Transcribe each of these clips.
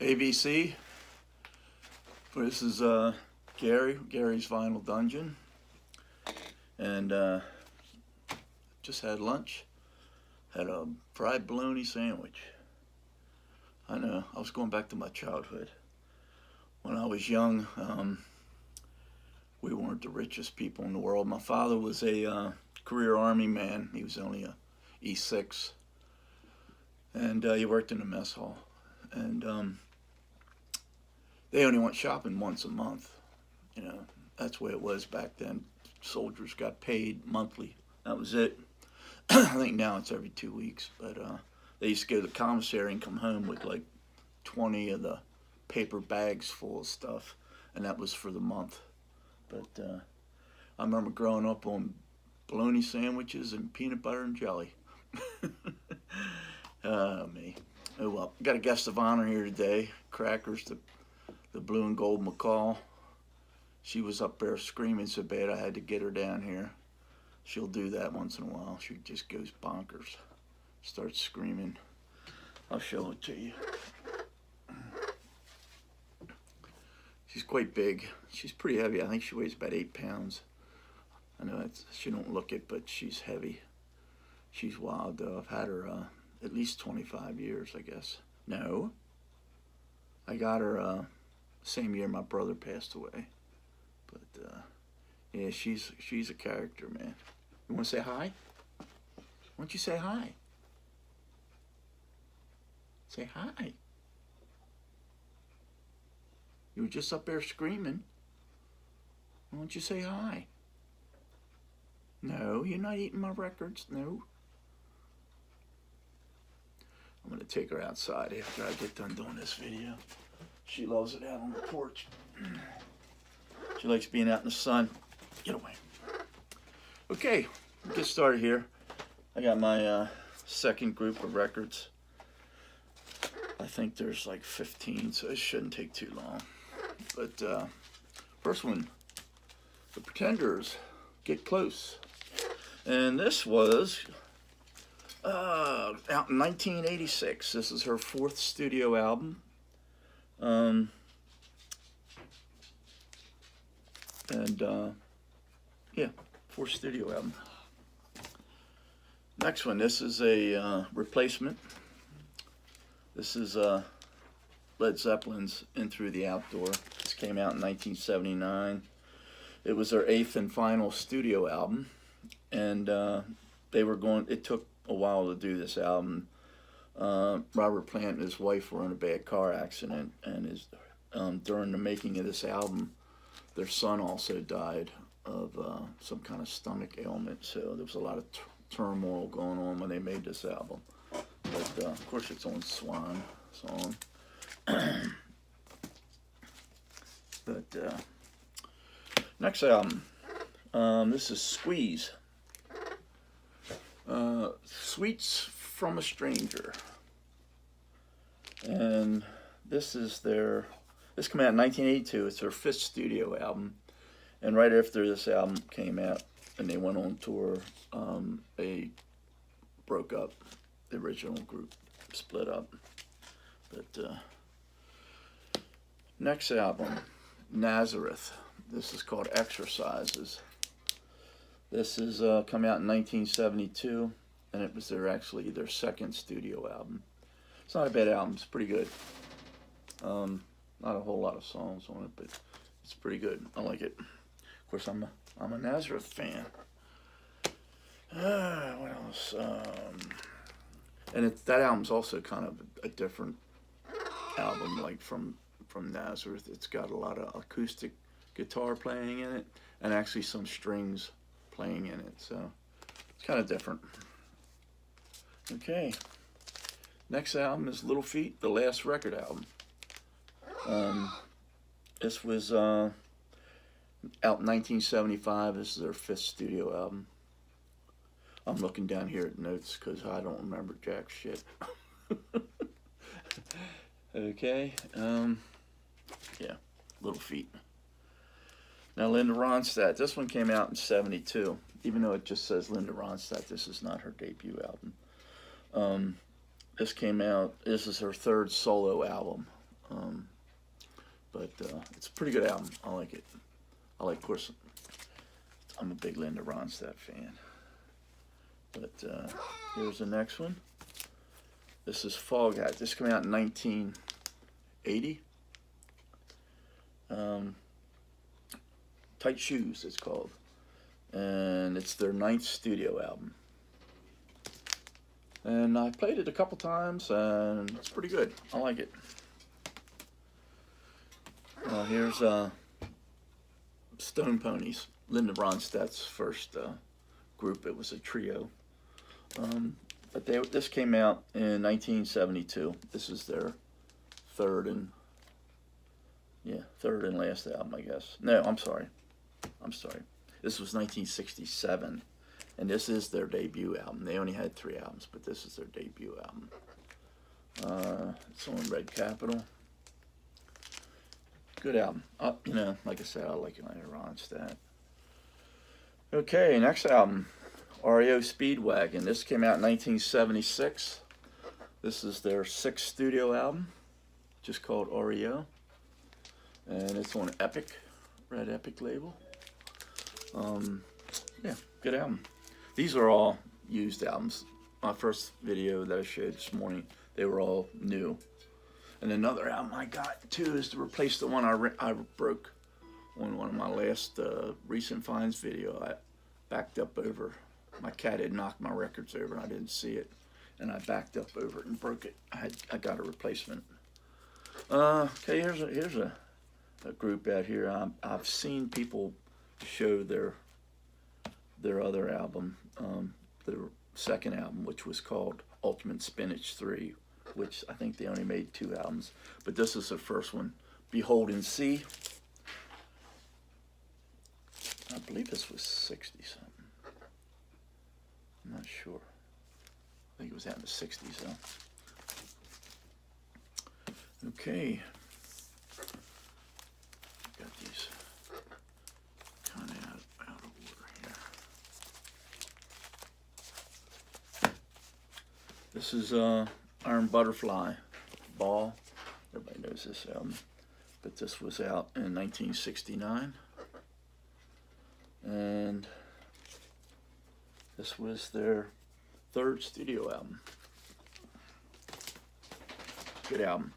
ABC. This is Gary's Vinyl Dungeon, and just had lunch. Had a fried bologna sandwich. I know, I was going back to my childhood. When I was young, we weren't the richest people in the world. My father was a career Army man. He was only a E6, and he worked in a mess hall. And they only went shopping once a month. You know, that's the way it was back then. Soldiers got paid monthly. That was it. I think now it's every 2 weeks. But they used to go to the commissary and come home with like 20 of the paper bags full of stuff, and that was for the month. But I remember growing up on bologna sandwiches and peanut butter and jelly. Me. Oh well, got a guest of honor here today. Crackers, the blue and gold macaw. She was up there screaming so bad I had to get her down here. She'll do that once in a while. She just goes bonkers, starts screaming. I'll show it to you. She's quite big. She's pretty heavy. I think she weighs about 8 pounds. I know she don't look it, but she's heavy. She's wild though. I've had her at least 25 years, I guess. No. I got her same year my brother passed away. But yeah, she's a character, man. You want to say hi? Why don't you say hi? Say hi. You were just up there screaming. Why don't you say hi? No, you're not eating my records. No. I'm going to take her outside after I get done doing this video. She loves it out on the porch. She likes being out in the sun. Get away. Okay, we'll get started here. I got my second group of records. I think there's like 15, so it shouldn't take too long. But first one, The Pretenders, Get Close. And this was out in 1986. This is her 4th studio album. Yeah, 4th studio album. Next one, this is a replacement. This is Led Zeppelin's In Through the Outdoor. This came out in 1979. It was their 8th and final studio album, and it took a while to do this album. Robert Plant and his wife were in a bad car accident, and during the making of this album, their son also died of some kind of stomach ailment, so there was a lot of turmoil going on when they made this album. But of course it's on Swan song. But next album, this is Sqeeze. Sweets from a Stranger. And this came out in 1982. It's their 5th studio album. And right after this album came out and they went on tour, they broke up. The original group split up. But next album, Nazareth. This is called Exercises. This is come out in 1972, and it was their 2nd studio album. It's not a bad album. It's pretty good. Not a whole lot of songs on it, but it's pretty good. I like it. Of course, I'm a Nazareth fan. What else? And that album's also kind of a different album, like from Nazareth. It's got a lot of acoustic guitar playing in it, and actually some strings playing in it. So it's kind of different. Okay. Next album is Little Feat, the last record album. This was out in 1975. This is their 5th studio album. I'm looking down here at notes because I don't remember jack shit. Okay. Yeah, Little Feat. Now Linda Ronstadt. This one came out in 72. Even though it just says Linda Ronstadt, this is not her debut album. This came out. This is her 3rd solo album. But it's a pretty good album. I like it. Of course, I'm a big Linda Ronstadt fan. But here's the next one. This is Foghat. This came out in 1980. Tight Shoes, it's called. And it's their 9th studio album. And I played it a couple times, and it's pretty good. I like it. Here's Stone Ponies, Linda Ronstadt's first group. It was a trio. But this came out in 1972. This is their third and last album, I guess. No, I'm sorry. This was 1967, and this is their debut album. They only had 3 albums, but this is their debut album. It's on Red Capitol. Good album. Like I said, I like Linda Ronstadt. Okay, next album, REO Speedwagon. This came out in 1976. This is their 6th studio album, just called REO. And it's on Epic, Red Epic label. Yeah, good album. These are all used albums. My first video that I showed this morning, they were all new. And another album I got too is to replace the one I broke on one of my last recent finds video. I backed up over. My cat had knocked my records over and I didn't see it, and I backed up over it and broke it. I got a replacement. Okay, here's a group out here. I've seen people show their other album, their second album, which was called Ultimate Spinach 3, which I think they only made 2 albums, but this is the first one, Behold and See. I believe this was 60 something. I'm not sure. I think it was out in the 60s though. Okay. Got these kind of out of order here. This is Iron Butterfly Ball. Everybody knows this album, but this was out in 1969, and this was their 3rd studio album. Good album.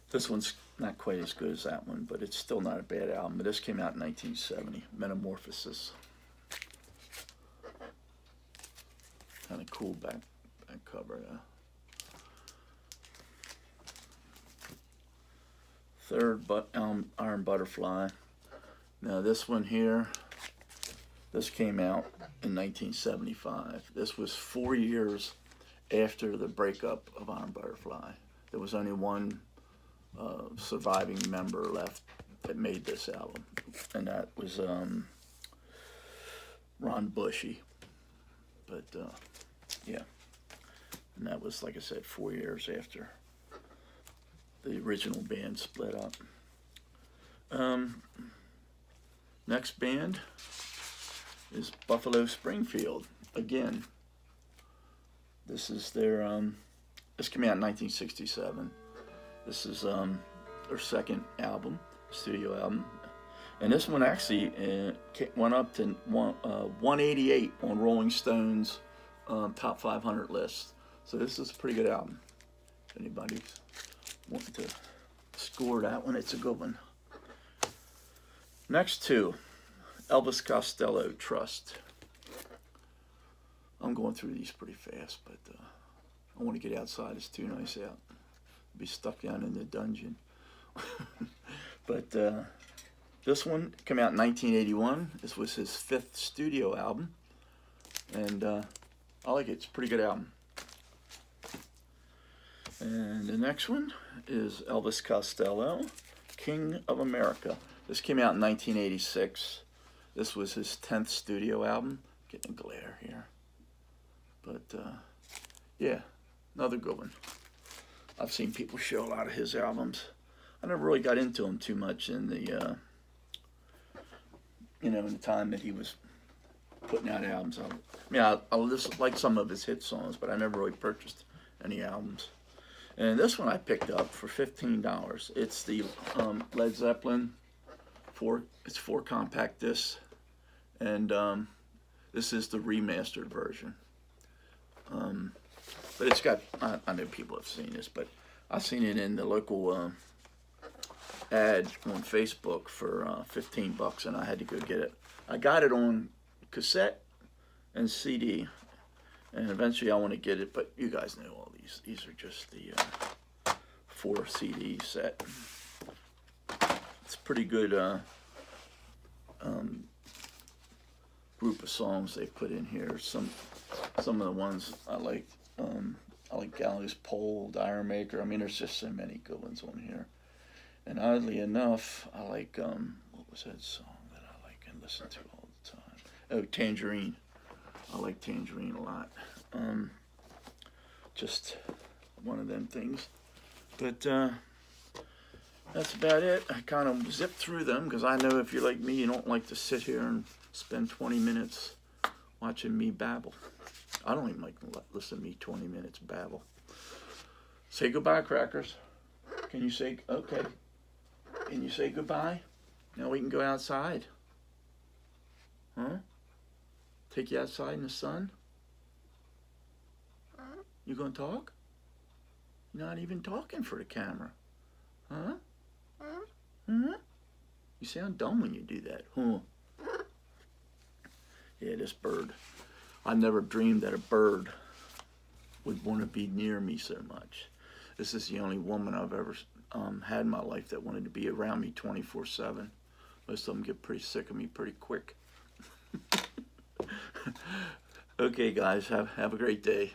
This one's not quite as good as that one, but it's still not a bad album. But this came out in 1970, Metamorphosis. Kind of cool back cover. Third Iron Butterfly. Now this one here, this came out in 1975. This was 4 years after the breakup of Iron Butterfly. There was only one surviving member left that made this album, and that was Ron Bushy. But yeah, and that was, like I said, 4 years after the original band split up. Next band is Buffalo Springfield. Again, this is their this came out in 1967. This is their second album, studio album, and this one actually went up to 188 on Rolling Stone's top 500 list. So this is a pretty good album. If anybody's wanting to score that one, it's a good one. Next two, Elvis Costello, Trust. I'm going through these pretty fast, but I want to get outside. It's too nice out. I'll be stuck down in the dungeon. But this one came out in 1981. This was his 5th studio album, and I like it. It's a pretty good album. And the next one is Elvis Costello, King of America. This came out in 1986. This was his 10th studio album. Getting a glare here. But, yeah, another good one. I've seen people show a lot of his albums. I never really got into him too much in the, in the time that he was putting out albums. I just like some of his hit songs, but I never really purchased any albums. And this one I picked up for $15. It's the Led Zeppelin it's 4 compact discs, and this is the remastered version. But it's got, I know people have seen this, but I've seen it in the local ad on Facebook for $15, and I had to go get it. I got it on cassette and CD, and eventually I want to get it, but you guys know all these. These are just the 4 CD set. It's a pretty good group of songs they put in here. Some of the ones I like. I like Gallows Pole, Dire Maker. I mean, there's just so many good ones on here. And oddly enough, I like what was that song that I like and listen to all the time? Oh, Tangerine. I like Tangerine a lot. Just one of them things. But that's about it. I kind of zipped through them because I know if you're like me, you don't like to sit here and spend 20 minutes watching me babble. I don't even like to listen to me 20 minutes babble. Say goodbye, Crackers. Can you say, okay. Can you say goodbye? Now we can go outside. Huh? Take you outside in the sun? You gonna talk? You're not even talking for the camera. Huh? Huh? You sound dumb when you do that. Huh? Yeah, this bird. I never dreamed that a bird would want to be near me so much. This is the only woman I've ever had in my life that wanted to be around me 24/7. Most of them get pretty sick of me pretty quick. Okay, guys, have a great day.